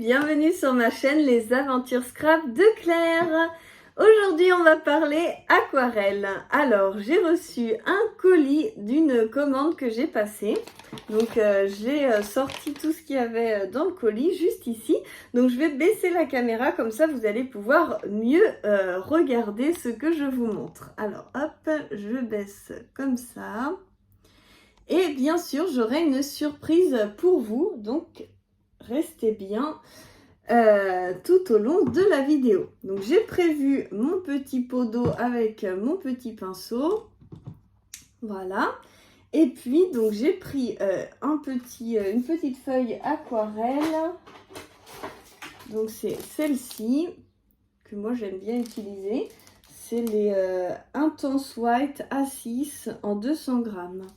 bienvenue sur ma chaîne Les Aventures Scrap de Claire. Aujourd'hui on va parler aquarelle. Alors j'ai reçu un colis d'une commande que j'ai passée. Donc j'ai sorti tout ce qu'il y avait dans le colis juste ici. Donc je vais baisser la caméra, comme ça vous allez pouvoir mieux regarder ce que je vous montre. Alors hop, je baisse comme ça. Et bien sûr j'aurai une surprise pour vous, donc restez bien tout au long de la vidéo. Donc j'ai prévu mon petit pot d'eau avec mon petit pinceau, voilà. Et puis donc j'ai pris une petite feuille aquarelle. Donc c'est celle-ci que moi j'aime bien utiliser. C'est les Intense White A6 en 200 grammes.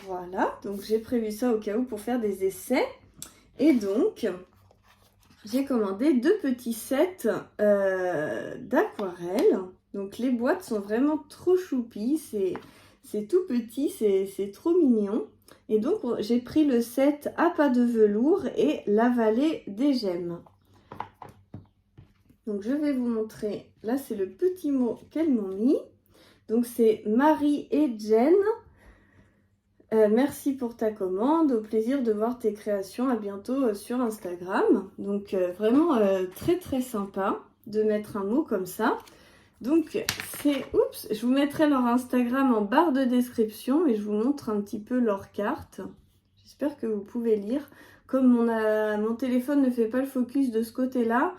Voilà, donc j'ai prévu ça au cas où pour faire des essais. Et donc, j'ai commandé deux petits sets d'aquarelle. Donc les boîtes sont vraiment trop choupies, c'est tout petit, c'est trop mignon. Et donc j'ai pris le set Appât de velours et La vallée des gemmes. Donc je vais vous montrer, là c'est le petit mot qu'elles m'ont mis. Donc c'est Marie et Jen. Merci pour ta commande, au plaisir de voir tes créations, à bientôt sur Instagram. Donc vraiment très très sympa de mettre un mot comme ça. Donc c'est, oups, je vous mettrai leur Instagram en barre de description et je vous montre un petit peu leur carte. J'espère que vous pouvez lire. Comme mon téléphone ne fait pas le focus de ce côté-là,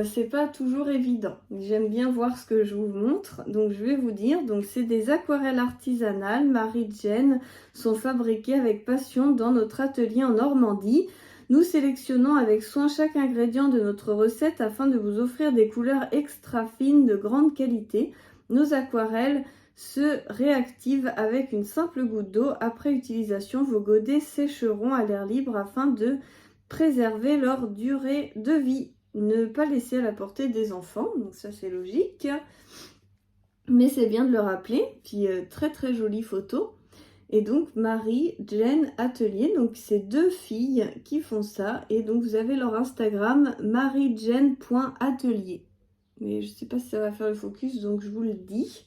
c'est pas toujours évident. J'aime bien voir ce que je vous montre. Donc je vais vous dire, donc c'est des aquarelles artisanales. Marie-Jen sont fabriquées avec passion dans notre atelier en Normandie. Nous sélectionnons avec soin chaque ingrédient de notre recette afin de vous offrir des couleurs extra fines de grande qualité. Nos aquarelles se réactivent avec une simple goutte d'eau. Après utilisation, vos godets sécheront à l'air libre afin de préserver leur durée de vie. Ne pas laisser à la portée des enfants, donc ça c'est logique. Mais c'est bien de le rappeler. Puis très très jolie photo. Et donc Marie, Jen, Atelier, donc c'est deux filles qui font ça. Et donc vous avez leur Instagram, mariejen.atelier. Mais je ne sais pas si ça va faire le focus, donc je vous le dis.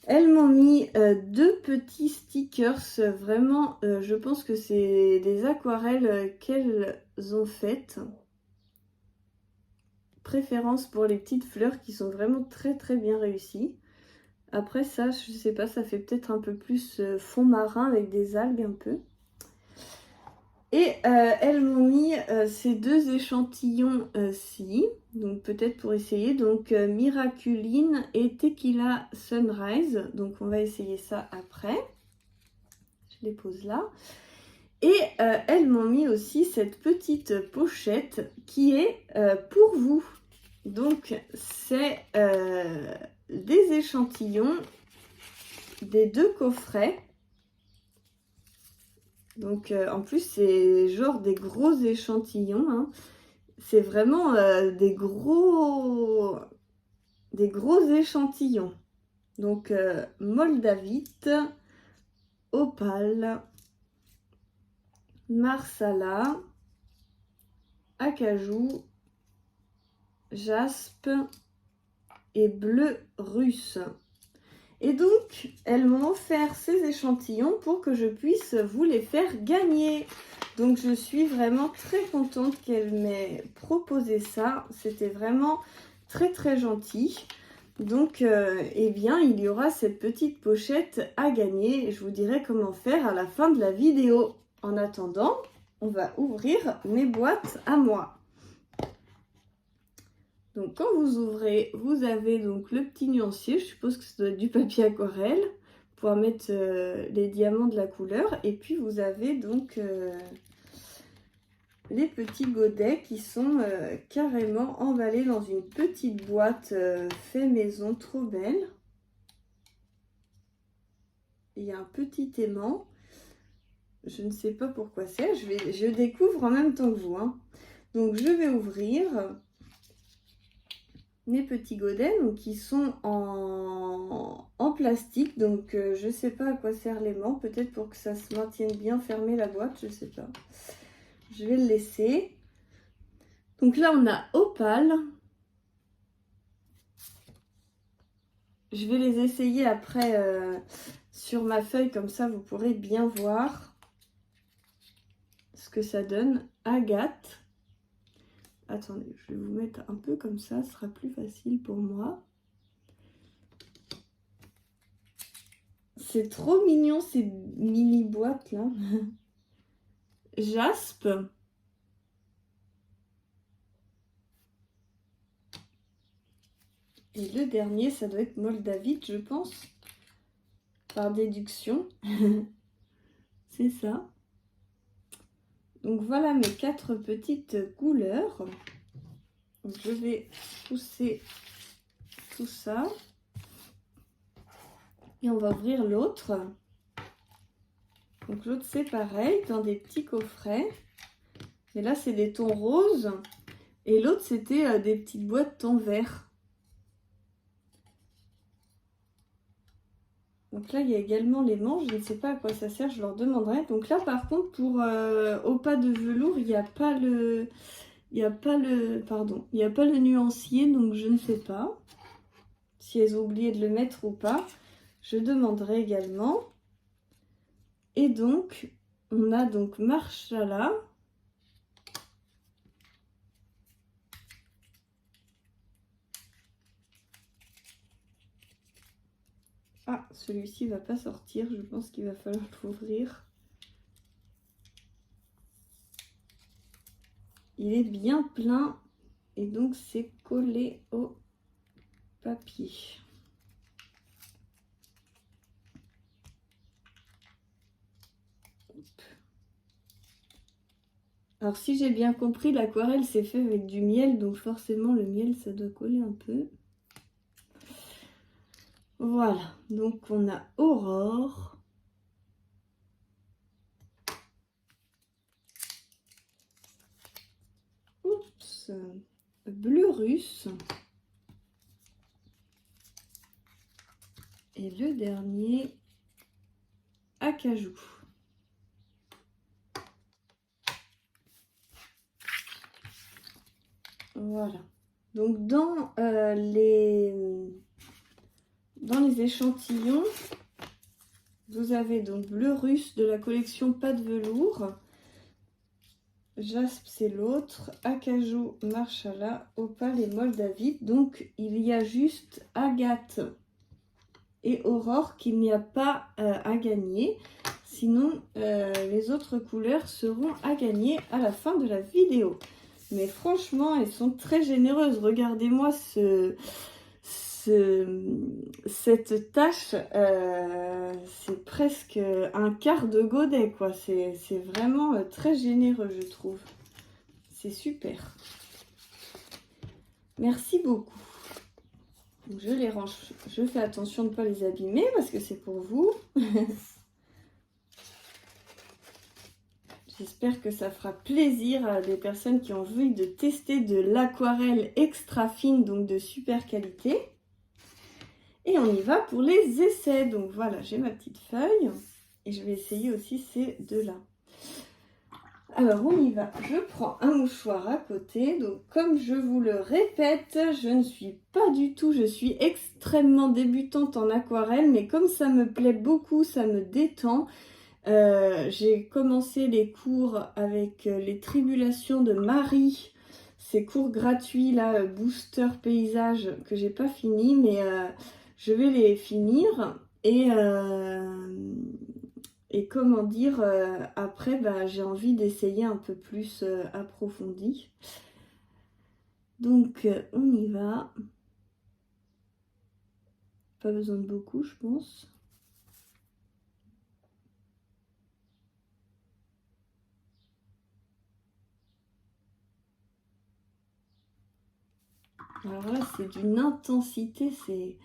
Elles m'ont mis deux petits stickers, vraiment, je pense que c'est des aquarelles qu'elles ont faites. Préférence pour les petites fleurs qui sont vraiment très très bien réussies. Après ça, je sais pas, ça fait peut-être un peu plus fond marin avec des algues un peu. Et elles m'ont mis ces deux échantillons-ci, donc peut-être pour essayer. Donc Miraculine et Tequila Sunrise. Donc on va essayer ça après. Je les pose là. Et elles m'ont mis aussi cette petite pochette qui est pour vous. Donc c'est des échantillons des deux coffrets. Donc en plus c'est genre des gros échantillons. Hein. C'est vraiment des gros échantillons. Donc Moldavite, Opale, Marsala, Acajou, Jaspe et Bleu Russe. Et donc, elles m'ont offert ces échantillons pour que je puisse vous les faire gagner. Donc, je suis vraiment très contente qu'elles m'aient proposé ça. C'était vraiment très très gentil. Donc, eh bien, il y aura cette petite pochette à gagner. Je vous dirai comment faire à la fin de la vidéo. En attendant, on va ouvrir mes boîtes à moi. Donc quand vous ouvrez, vous avez donc le petit nuancier, je suppose que ça doit être du papier aquarelle, pour pouvoir mettre les diamants de la couleur. Et puis vous avez donc les petits godets qui sont carrément emballés dans une petite boîte fait maison, trop belle. Il y a un petit aimant. Je ne sais pas pourquoi c'est, je découvre en même temps que vous. Hein. Donc je vais ouvrir mes petits godets, donc qui sont en plastique. Donc je ne sais pas à quoi sert l'aimant, peut-être pour que ça se maintienne bien fermé la boîte, je ne sais pas. je vais le laisser. Donc là, on a Opale. Je vais les essayer après sur ma feuille, comme ça vous pourrez bien voir ce que ça donne. Agate. Attendez, je vais vous mettre un peu comme ça, ce sera plus facile pour moi. C'est trop mignon ces mini boîtes là. Jaspe. Et le dernier, ça doit être Moldavite, je pense. Par déduction. C'est ça. Donc voilà mes 4 petites couleurs. Donc, je vais pousser tout ça. Et on va ouvrir l'autre. Donc l'autre c'est pareil, dans des petits coffrets. Mais là c'est des tons roses. Et l'autre c'était des petites boîtes tons vert. Donc là, il y a également les manches. Je ne sais pas à quoi ça sert, je leur demanderai. Donc là, par contre, pour au pas de velours, il n'y a pas le... Il n'y a pas le nuancier, donc je ne sais pas si elles ont oublié de le mettre ou pas. Je demanderai également. Et donc, on a donc Marshala. Ah, celui-ci va pas sortir. Je pense qu'il va falloir l'ouvrir. Il est bien plein et donc c'est collé au papier. Alors si j'ai bien compris, l'aquarelle c'est fait avec du miel, donc forcément le miel ça doit coller un peu. Voilà, donc on a Aurore. Oups, bleu russe. Et le dernier, acajou. Voilà. Donc dans les échantillons, vous avez donc bleu russe de la collection Pas de velours. Jaspe c'est l'autre, acajou, Marshala, opale et Moldavite. Donc il y a juste Agate et Aurore qu'il n'y a pas à gagner. Sinon les autres couleurs seront à gagner à la fin de la vidéo. Mais franchement elles sont très généreuses. Regardez-moi cette tâche, c'est presque un quart de godet quoi. C'est vraiment très généreux je trouve. C'est super. Merci beaucoup. Donc, je les range. Je fais attention de ne pas les abîmer parce que c'est pour vous. J'espère que ça fera plaisir à des personnes qui ont envie de tester de l'aquarelle extra fine, donc de super qualité. Et on y va pour les essais. Donc voilà, j'ai ma petite feuille et je vais essayer aussi ces deux-là. Alors on y va, je prends un mouchoir à côté. Donc comme je vous le répète, je ne suis pas du tout, je suis extrêmement débutante en aquarelle, mais comme ça me plaît beaucoup, ça me détend. J'ai commencé les cours avec les Tribulations de Marie, ces cours gratuits là, booster paysage que j'ai pas fini, mais je vais les finir et comment dire, après bah, j'ai envie d'essayer un peu plus approfondi. Donc on y va. Pas besoin de beaucoup je pense. Alors là c'est d'une intensité, c'est...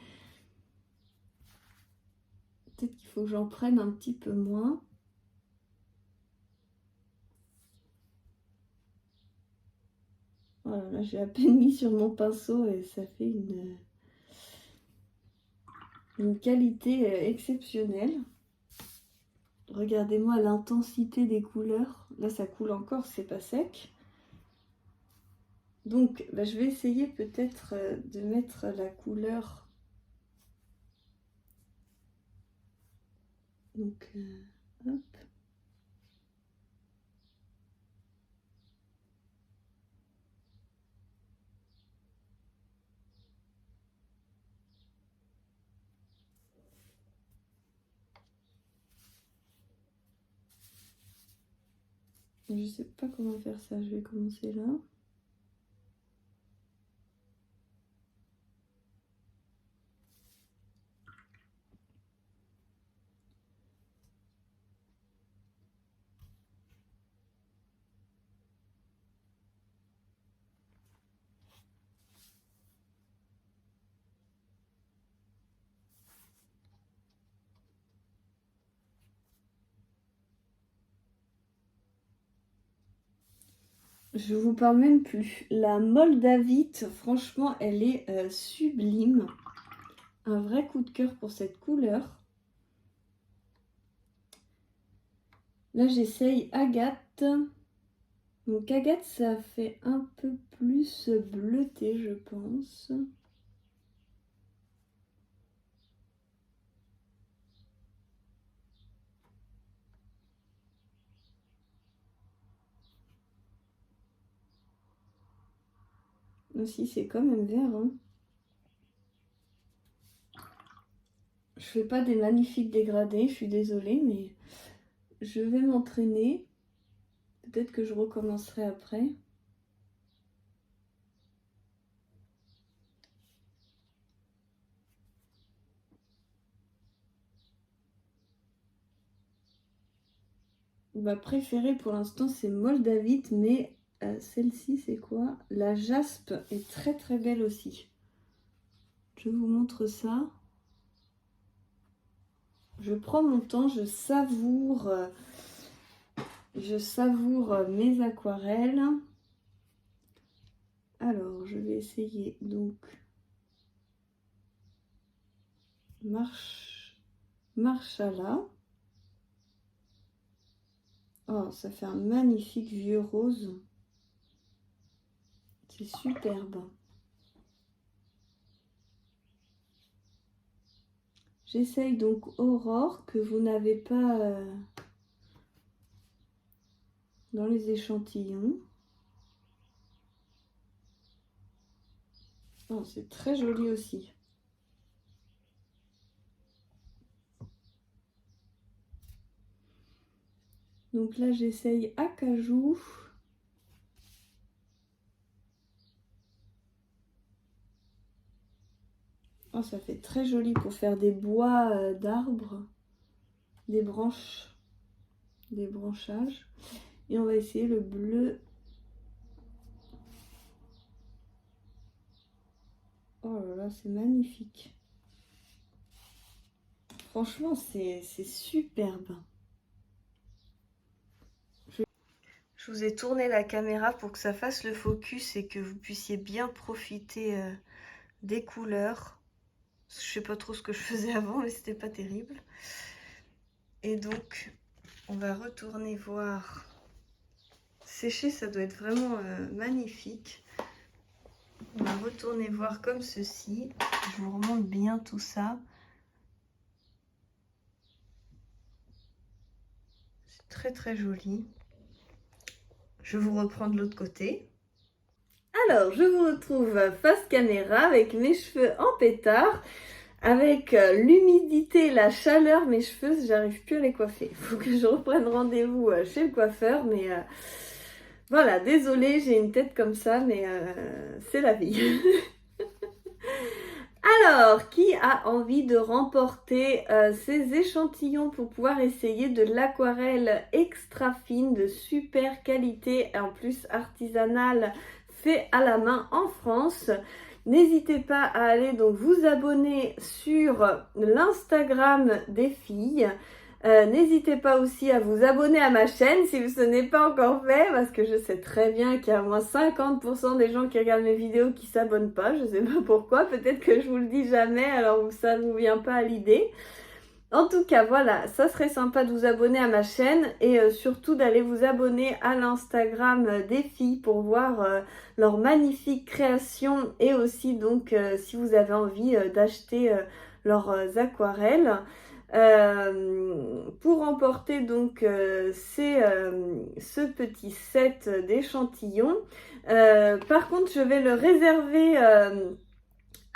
Peut-être qu'il faut que j'en prenne un petit peu moins. Voilà, là j'ai à peine mis sur mon pinceau et ça fait une qualité exceptionnelle. Regardez-moi l'intensité des couleurs. Là, ça coule encore, c'est pas sec. Donc, bah, je vais essayer peut-être de mettre la couleur. Donc, hop. Je sais pas comment faire ça, je vais commencer là. Je vous parle même plus. La moldavite, franchement, elle est sublime. Un vrai coup de cœur pour cette couleur. Là, j'essaye Agate. Donc Agate, ça fait un peu plus bleuté, je pense. Aussi, c'est quand même vert, hein. Je fais pas des magnifiques dégradés, je suis désolée, mais je vais m'entraîner. Peut-être que je recommencerai après. Ma préférée pour l'instant, c'est Moldavite, mais celle-ci, c'est quoi? La jaspe est très très belle aussi. Je vous montre ça. Je prends mon temps, je savoure mes aquarelles. Alors, je vais essayer donc Marshala. Oh, ça fait un magnifique vieux rose. C'est superbe. J'essaye donc Aurore, que vous n'avez pas dans les échantillons. Oh, c'est très joli aussi. Donc là, j'essaye Acajou. Oh, ça fait très joli pour faire des bois d'arbres, des branches, des branchages. Et on va essayer le bleu. Oh là là, c'est magnifique. Franchement, c'est superbe. Je vous ai tourné la caméra pour que ça fasse le focus et que vous puissiez bien profiter des couleurs. Je sais pas trop ce que je faisais avant, mais c'était pas terrible. Et donc, on va retourner voir. Sécher, ça doit être vraiment magnifique. On va retourner voir comme ceci. Je vous remonte bien tout ça. C'est très très joli. Je vous reprends de l'autre côté. Alors, je vous retrouve face caméra avec mes cheveux en pétard. Avec l'humidité, la chaleur, mes cheveux, j'arrive plus à les coiffer. Il faut que je reprenne rendez-vous chez le coiffeur, mais voilà, désolée, j'ai une tête comme ça, mais c'est la vie. Alors, qui a envie de remporter ces échantillons pour pouvoir essayer de l'aquarelle extra fine de super qualité, en plus artisanale, fait à la main en France? N'hésitez pas à aller donc vous abonner sur l'Instagram des filles. N'hésitez pas aussi à vous abonner à ma chaîne si ce n'est pas encore fait, parce que je sais très bien qu'il y a au moins 50% des gens qui regardent mes vidéos qui ne s'abonnent pas. Je ne sais pas pourquoi, peut-être que je vous le dis jamais, alors ça ne vous vient pas à l'idée. En tout cas, voilà, ça serait sympa de vous abonner à ma chaîne et surtout d'aller vous abonner à l'Instagram des filles pour voir leurs magnifiques créations et aussi donc si vous avez envie d'acheter leurs aquarelles. Pour emporter donc ce petit set d'échantillons. Par contre, je vais le réserver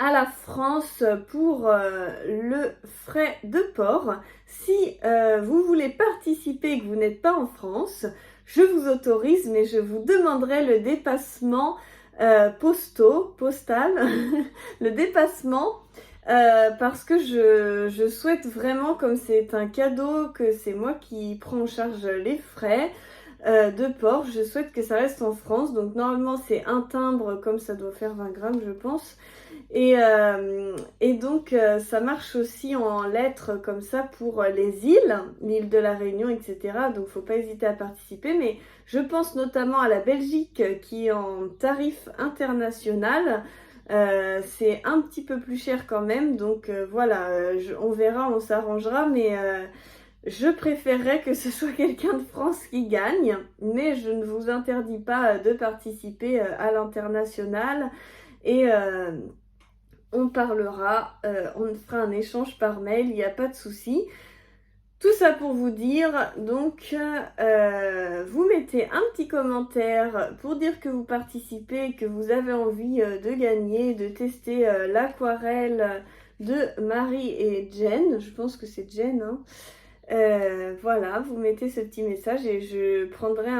à la France pour le frais de port. Si vous voulez participer et que vous n'êtes pas en France, je vous autorise, mais je vous demanderai le dépassement postal, le dépassement, parce que je souhaite vraiment, comme c'est un cadeau, que c'est moi qui prends en charge les frais de port, je souhaite que ça reste en France. Donc normalement c'est un timbre, comme ça doit faire 20 grammes je pense. Et donc ça marche aussi en lettres comme ça pour les îles, l'île de la Réunion, etc. Donc faut pas hésiter à participer. Mais je pense notamment à la Belgique qui est en tarif international. C'est un petit peu plus cher quand même. Donc voilà, on verra, on s'arrangera. Mais je préférerais que ce soit quelqu'un de France qui gagne. Mais je ne vous interdis pas de participer à l'international. Et on parlera, on fera un échange par mail, il n'y a pas de souci. Tout ça pour vous dire, donc vous mettez un petit commentaire pour dire que vous participez, que vous avez envie de gagner, de tester l'aquarelle de Marie et Jen. Je pense que c'est Jen, hein. Voilà, vous mettez ce petit message et je prendrai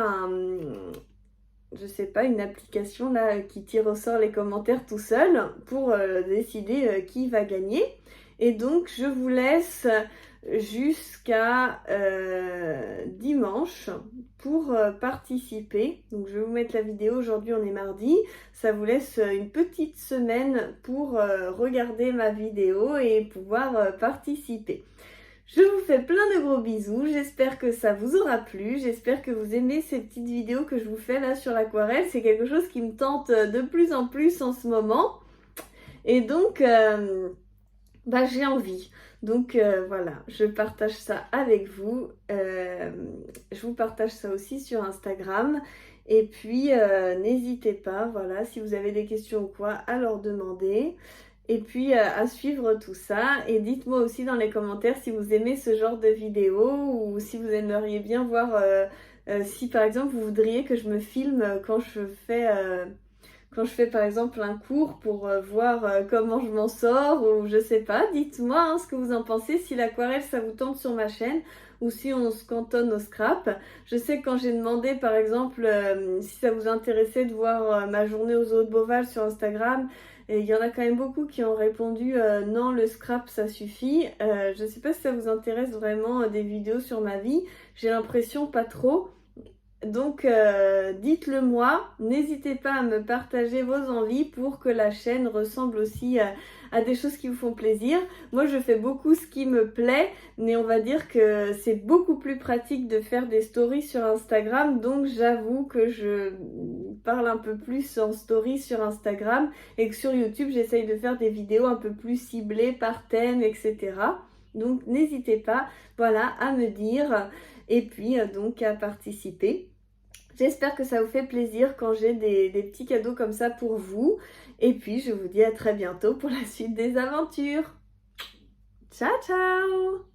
je sais pas, une application là qui tire au sort les commentaires tout seul pour décider qui va gagner. Et donc je vous laisse jusqu'à dimanche pour participer. Donc je vais vous mettre la vidéo, aujourd'hui on est mardi, ça vous laisse une petite semaine pour regarder ma vidéo et pouvoir participer. Je vous fais plein de gros bisous, j'espère que ça vous aura plu, j'espère que vous aimez ces petites vidéos que je vous fais là sur l'aquarelle, c'est quelque chose qui me tente de plus en plus en ce moment, et donc j'ai envie, donc voilà, je partage ça avec vous, je vous partage ça aussi sur Instagram, et puis n'hésitez pas, voilà, si vous avez des questions ou quoi, à leur demander. Et puis à suivre tout ça. Et dites-moi aussi dans les commentaires si vous aimez ce genre de vidéo ou si vous aimeriez bien voir si par exemple vous voudriez que je me filme quand je fais par exemple un cours pour voir comment je m'en sors ou je sais pas. Dites-moi hein, ce que vous en pensez, si l'aquarelle ça vous tente sur ma chaîne ou si on se cantonne au scrap. Je sais que quand j'ai demandé par exemple si ça vous intéressait de voir ma journée aux eaux de Beauval sur Instagram, et il y en a quand même beaucoup qui ont répondu non, le scrap ça suffit. Je ne sais pas si ça vous intéresse vraiment des vidéos sur ma vie. J'ai l'impression pas trop. Donc dites-le moi, n'hésitez pas à me partager vos envies pour que la chaîne ressemble aussi à des choses qui vous font plaisir. Moi je fais beaucoup ce qui me plaît, mais on va dire que c'est beaucoup plus pratique de faire des stories sur Instagram, donc j'avoue que je parle un peu plus en story sur Instagram et que sur YouTube j'essaye de faire des vidéos un peu plus ciblées par thème, etc. Donc n'hésitez pas, voilà, à me dire et puis donc à participer. J'espère que ça vous fait plaisir quand j'ai des petits cadeaux comme ça pour vous. Et puis, je vous dis à très bientôt pour la suite des aventures. Ciao, ciao!